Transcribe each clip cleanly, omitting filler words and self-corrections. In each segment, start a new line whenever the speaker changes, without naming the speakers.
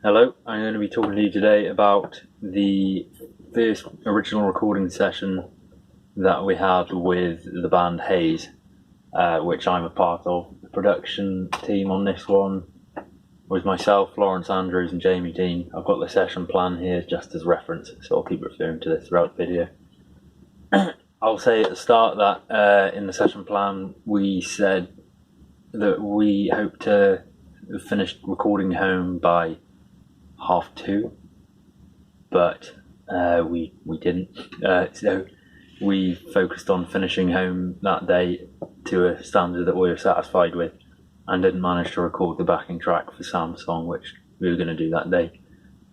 Hello, I'm going to be talking to you today about the first original recording session that we had with the band Haze, which I'm a part of. The production team on this one was myself, Lawrence Andrews and Jamie Dean. I've got the session plan here just as reference, so I'll keep referring to this throughout the video. I'll say at the start that in the session plan we said that we hope to finish recording home by 2:30, but we didn't. So we focused on finishing home that day to a standard that we were satisfied with, and didn't manage to record the backing track for Sam's song, which we were going to do that day.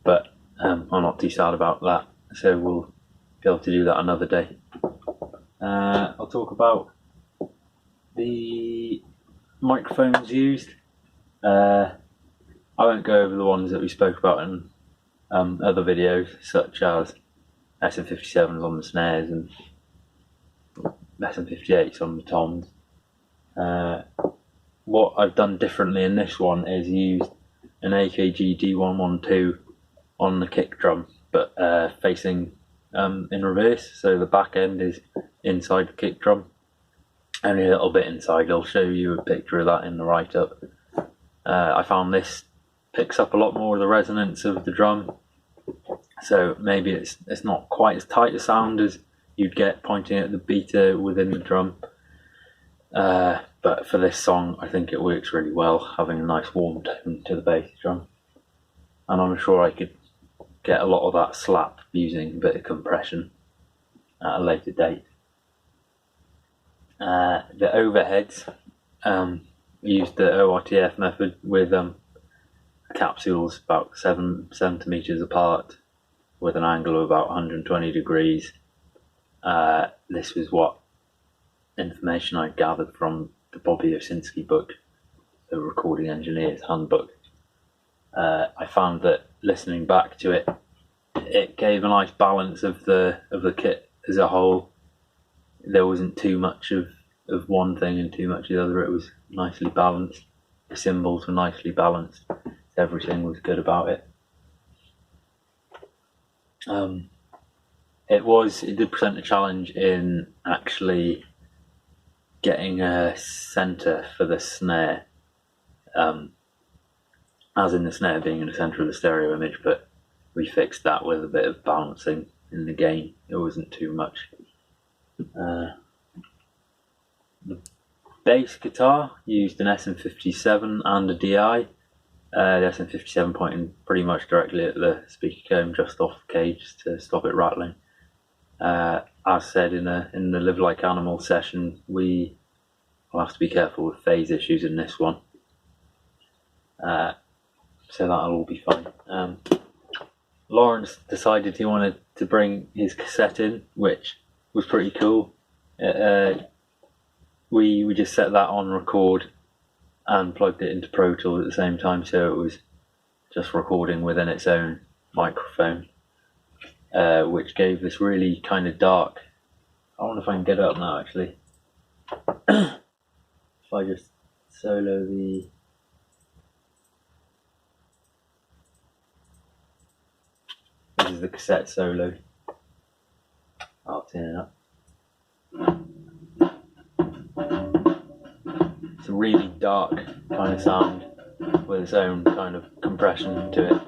But I'm not too sad about that, so we'll be able to do that another day. I'll talk about the microphones used. I won't go over the ones that we spoke about in other videos, such as SM57s on the snares and SM58s on the toms. What I've done differently in this one is used an AKG D112 on the kick drum, but facing in reverse, so the back end is inside the kick drum, only a little bit inside. I'll show you a picture of that in the write-up. I found this picks up a lot more of the resonance of the drum, so maybe it's not quite as tight a sound as you'd get pointing at the beater within the drum, but for this song I think it works really well, having a nice warm tone to the bass drum, and I'm sure I could get a lot of that slap using a bit of compression at a later date. The overheads, used the ORTF method with capsules about 7 centimeters apart with an angle of about 120 degrees. This was what information I gathered from the Bobby Osinski book, the Recording Engineer's Handbook. I found that listening back to it, it gave a nice balance of the kit as a whole. There wasn't too much of one thing and too much of the other. It was nicely balanced. The cymbals were nicely balanced. Everything was good about it. It did present a challenge in actually getting a centre for the snare, as in the snare being in the centre of the stereo image, but we fixed that with a bit of balancing in the gain. It wasn't too much. The bass guitar used an SM57 and a DI. The SM57 pointing pretty much directly at the speaker cone just off the cage to stop it rattling. As said in the Live Like Animal session, we will have to be careful with phase issues in this one. So that'll all be fine. Lawrence decided he wanted to bring his cassette in, which was pretty cool. We just set that on record and plugged it into Pro Tools at the same time, so it was just recording within its own microphone, which gave this really kind of dark. I wonder if I can get it up now actually. If I just solo the. This is the cassette solo. I'll turn it up. It's a really dark kind of sound with its own kind of compression to it.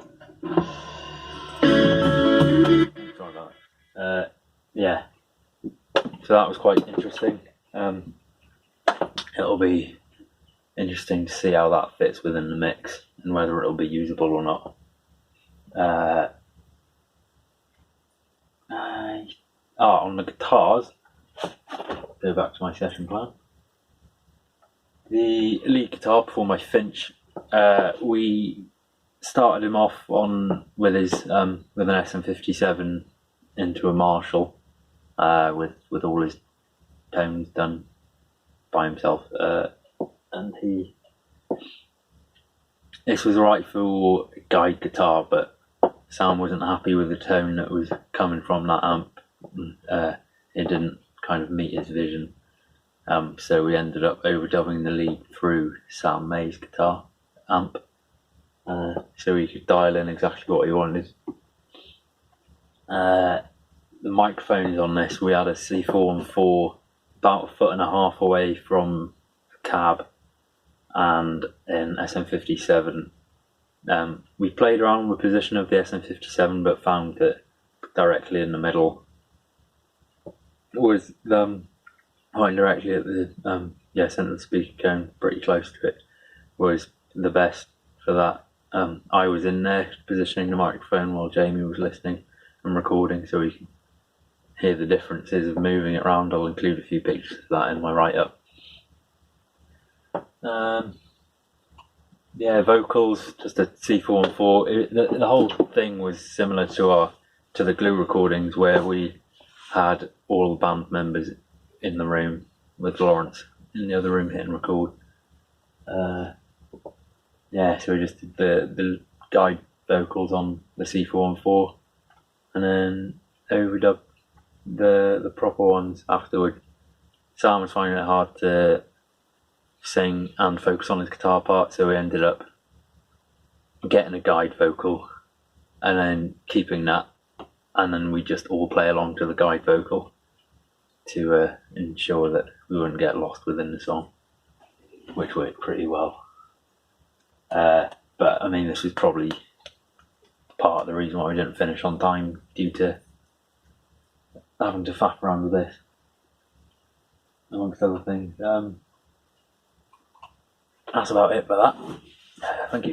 Sorry about that. Yeah, so that was quite interesting. It'll be interesting to see how that fits within the mix and whether it'll be usable or not. On the guitars, go back to my session plan. The lead guitar performed by Finch. We started him off with an SM57 into a Marshall, with all his tones done by himself, and this was right for guide guitar, but Sam wasn't happy with the tone that was coming from that amp. It didn't kind of meet his vision. So we ended up overdubbing the lead through Sam May's guitar amp. so he could dial in exactly what he wanted. The microphones on this, we had a C414 about 1.5 foot away from the cab and an SM57. We played around with the position of the SM57 but found that directly in the middle was pointing directly at the central speaker cone, pretty close to it, was the best for that. I was in there positioning the microphone while Jamie was listening and recording, so we can hear the differences of moving it around. I'll include a few pictures of that in my write-up. Vocals, just a C414. The whole thing was similar to the Glue recordings, where we had all the band members in the room with Lawrence in the other room hitting record. So we just did the guide vocals on the C414 and then overdubbed the proper ones afterward. Sam was finding it hard to sing and focus on his guitar part, so we ended up getting a guide vocal and then keeping that, and then we just all play along to the guide vocal to ensure that we wouldn't get lost within the song, which worked pretty well. But I mean, this is probably part of the reason why we didn't finish on time, due to having to faff around with this, amongst other things. That's about it for that. Thank you.